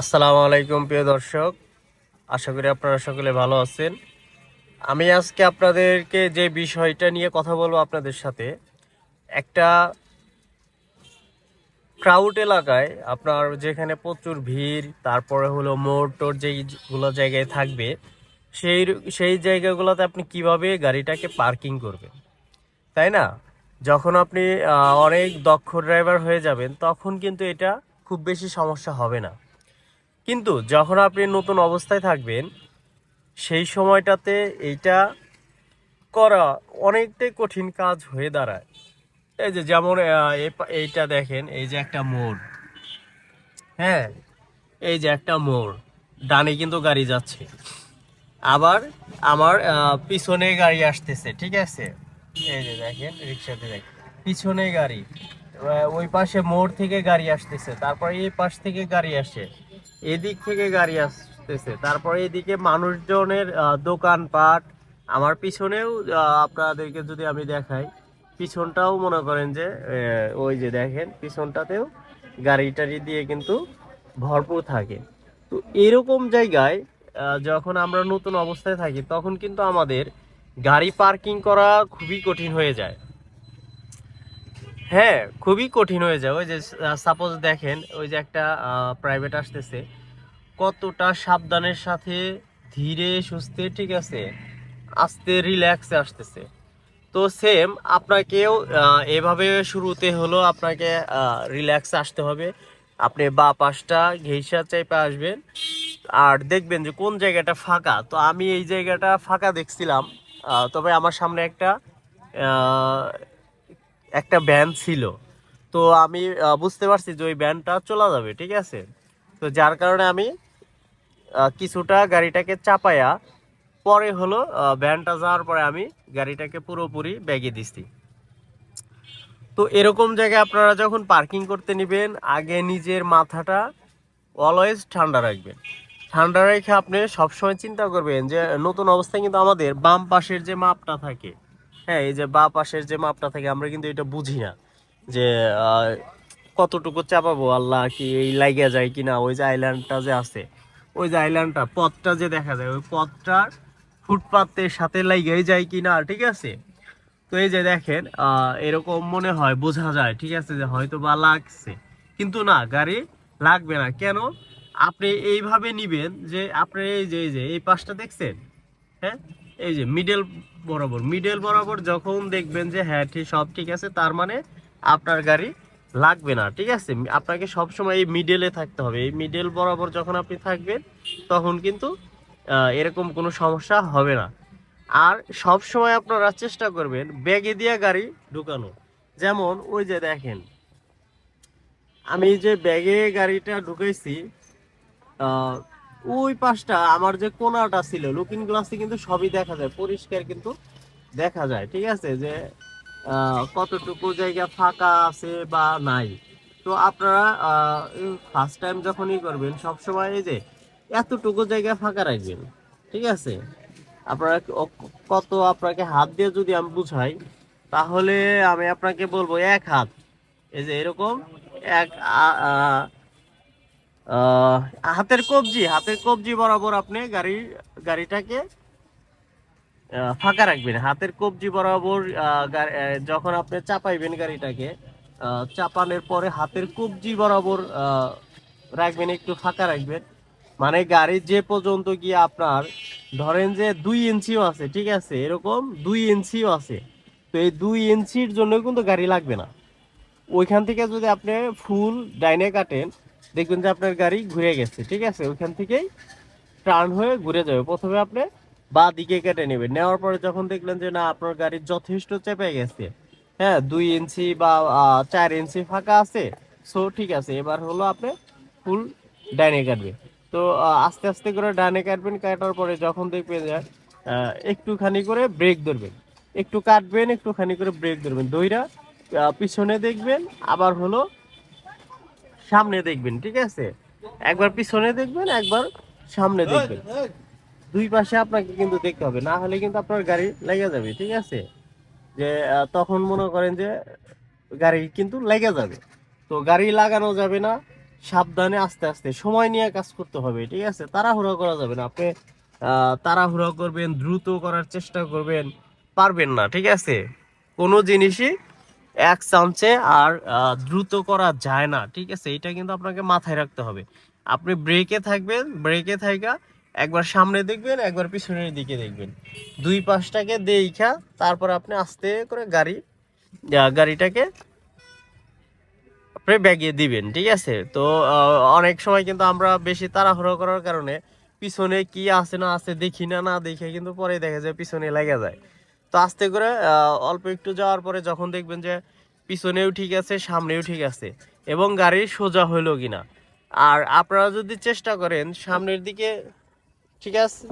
আসসালামু আলাইকুম প্রিয় দর্শক, আশা করি আপনারা সকলে ভালো আছেন। আমি আজকে আপনাদেরকে যে বিষয়টা নিয়ে কথা বলবো আপনাদের সাথে, একটা ক্রাউড এলাকায় আপনার যেখানে প্রচুর ভিড়, তারপরে হলো মোড় টোর যেইগুলো জায়গায় থাকবে, সেই সেই জায়গাগুলোতে আপনি কিভাবে গাড়িটাকে পার্কিং করবেন, তাই না? যখন আপনি অনেক দক্ষ ড্রাইভার হয়ে যাবেন তখন কিন্তু এটা খুব বেশি সমস্যা হবে না। কিন্তু যখন আপনি নতুন অবস্থায় থাকবেন সেই সময়টাতে এইটা করা অনেকটাই কঠিন কাজ হয়ে দাঁড়ায়। এই যে যেমন এইটা দেখেন, এই যে একটা মোড়, হ্যাঁ, এই যে একটা মোড়, ডানে কিন্তু গাড়ি যাচ্ছে, আবার আমার পিছনে গাড়ি আসতেছে, ঠিক আছে? এই যে দেখেন, রিক্সাতে দেখেন পিছনে গাড়ি, ওই পাশে মোড় থেকে গাড়ি আসতেছে, তারপরে এই পাশ থেকে গাড়ি আসে, এদিক থেকে গাড়ি আসতেছে, তারপরে এদিকে মানুষজনের দোকানপাট, আমার পিছনেও আপনাদেরকে যদি আমি দেখাই, পিছনটাও মনে করেন যে ওই যে দেখেন পিছনটাতেও গাড়ি টাড়ি দিয়ে কিন্তু ভরপুর থাকে। তো এরকম জায়গায় যখন আমরা নতুন অবস্থায় থাকি তখন কিন্তু আমাদের গাড়ি পার্কিং করা খুবই কঠিন হয়ে যায়। হ্যাঁ, খুবই কঠিন হয়ে যায়। ওই যে সাপোজ দেখেন, ওই যে একটা প্রাইভেট আসতেছে, কতটা সাবধানের সাথে, ধীরে সুস্থে, ঠিক আছে, আস্তে রিল্যাক্সে আসতেছে। তো সেম আপনাকেও এভাবে শুরুতে হলো আপনাকে রিল্যাক্সে আসতে হবে। আপনি বা পাশটা ঘেঁষা চাইপে আসবেন, আর দেখবেন যে কোন জায়গাটা ফাঁকা। তো আমি এই জায়গাটা ফাঁকা দেখছিলাম, তবে আমার সামনে আহ, একটা ভ্যান ছিল। তো আমি বুঝতে পারছি যে ওই ভ্যানটা চলে যাবে, ঠিক আছে? তো যার কারণে আমি কিছুটা গাড়িটাকে চাপায়া, পরে হলো ভ্যানটা যাওয়ার পরে আমি গাড়িটাকে পুরোপুরি ব্যাগে দিছি। তো এরকম জায়গায় আপনারা যখন পার্কিং করতে নেবেন, আগে নিজের মাথাটা অলওয়েজ ঠান্ডা রাখবেন। ঠান্ডা রেখে আপনি সবসময় চিন্তা করবেন যে নতুন অবস্থায় কিন্তু আমাদের বাম পাশের যে মাপটা থাকে, হ্যাঁ, এই যে বাম পাশের যে মাপটা থাকে, আমরা কিন্তু এটা বুঝি না যে আহ, কতটুকু চাপাবো, আল্লাহ কি এই লাইগা যায় কিনা। ওই যে আইল্যান্ডটা যে আছে, ওই যে আইল্যান্ডটা পথটা যে দেখা যায়, ওই পথটার ফুটপাতের সাথে লাইগাই যায় কিনা, ঠিক আছে? তো এই যে দেখেন, এরকম মনে হয়, বোঝা যায়, ঠিক আছে, যে হয়তো বা লাগছে, কিন্তু না, গাড়ি লাগবে না। কেন? আপনি এইভাবে নিবেন যে আপনি এই যে এই পাশটা দেখছেন, হ্যাঁ, এই যে মিডল বরাবর যখন দেখবেন যে হ্যাঁ ঠিক, সব ঠিক আছে, তার মানে আপনার গাড়ি লাগবে না, ঠিক আছে? আপনাকে সবসময় এই মিডলে থাকতে হবে। এই মিডল বরাবর যখন আপনি থাকবেন তখন কিন্তু এরকম কোনো সমস্যা হবে না। আর সব সময় আপনারা চেষ্টা করবেন ব্যাগে দিয়ে গাড়ি ঢুকানো। যেমন ওই যে দেখেন, আমি যে ব্যাগে গাড়িটা ঢুকাইছি, আহ, ওই পাশটা আমার যে কোনাটা ছিল, লুকিং গ্লাসে কিন্তু সবই দেখা যায়, পরিষ্কার কিন্তু দেখা যায়, ঠিক আছে, যে কতটুকু জায়গা ফাঁকা আছে বা নাই। তো আপনারা ফার্স্ট টাইম যখনই করবেন সবসময় এই যে এতটুকু জায়গা ফাঁকা রাখবেন, ঠিক আছে? আপনারা কত, আপনাকে হাত দিয়ে যদি আমি বুঝাই, তাহলে আমি আপনাকে বলবো এক হাত, এই যে এরকম এক আহ, হাতের কবজি বরাবর আপনি গাড়িটাকে ফাঁকা রাখবেন। হাতের কবজি বরাবর যখন আপনি চাপাইবেন গাড়িটাকে, চাপানোর পরে হাতের কবজি বরাবর রাখবেন, একটু ফাঁকা রাখবেন। মানে গাড়ির যে পর্যন্ত গিয়ে আপনার ধরেন যে 2 ইঞ্চিও আছে, ঠিক আছে, এরকম 2 ইঞ্চিও আছে। তো এই 2 ইঞ্চির জন্য কিন্তু গাড়ি লাগবে না। ওইখান থেকে যদি আপনি ফুল ডাইনে কাটেন, দেখবেন যে আপনার গাড়ি ঘুরে গেছে, ঠিক আছে? ওইখান থেকেই টার্ন হয়ে ঘুরে যাবে। প্রথমে আপনি বা দিকে কেটে নেবেন, নেওয়ার পরে যখন দেখলেন যে না, আপনার গাড়ি যথেষ্ট চেপে গেছে, হ্যাঁ, 2 ইঞ্চি বা 4 ইঞ্চি ফাঁকা আছে, সো ঠিক আছে, এবার হলো আপনি ফুল ডাইনে কাটবেন। তো আস্তে আস্তে করে ডাইনে কাটবেন, কাটার পরে যখন দেখবেন যে একটুখানি করে ব্রেক ধরবেন, একটু কাটবেন, একটুখানি করে ব্রেক ধরবেন, দইরা পিছনে দেখবেন, আবার হলো সামনে দেখবেন, ঠিক আছে? একবার পিছনে দেখবেন, একবার সামনে দেখবেন, দুই পাশে আপনাকে কিন্তু দেখতে হবে, না হলে কিন্তু আপনার গাড়ি লেগে যাবে, ঠিক আছে? যে তখন মনে করেন যে গাড়ি কিন্তু লেগে যাবে। তো গাড়ি লাগানো যাবে না, সাবধানে আস্তে আস্তে সময় নিয়ে কাজ করতে হবে, ঠিক আছে? তাড়াহুড়ো করা যাবে না। আপনি তাড়াহুড়ো করবেন, দ্রুত করার চেষ্টা করবেন, পারবেন না, ঠিক আছে? কোনো জিনিসই এক চান্সে আর দ্রুত করা যায় না, ঠিক আছে? এটা কিন্তু আপনাকে মাথায় রাখতে হবে। আপনি ব্রেকে থাকবেন, ব্রেকে থাকা একবার সামনে দেখবেন, একবার পিছনের দিকে দেখবেন, দুই পাশটাকে দেইখা তারপর আপনি আস্তে করে গাড়িটাকে আপনি ব্যাগিয়ে দিবেন, ঠিক আছে? তো অনেক সময় কিন্তু আমরা বেশি তাড়াহুড়ো করার কারণে পিছনে কি আছে না আছে দেখি না, না দেখে কিন্তু পরে দেখা যায় পিছনে লেগে যায়। তো আস্তে করে অল্প একটু যাওয়ার পরে যখন দেখবেন যে পিছনেও ঠিক আছে, সামনেও ঠিক আছে এবং গাড়ি সোজা হইলো কিনা, আর আপনারা যদি চেষ্টা করেন সামনের দিকে, ঠিক আছে,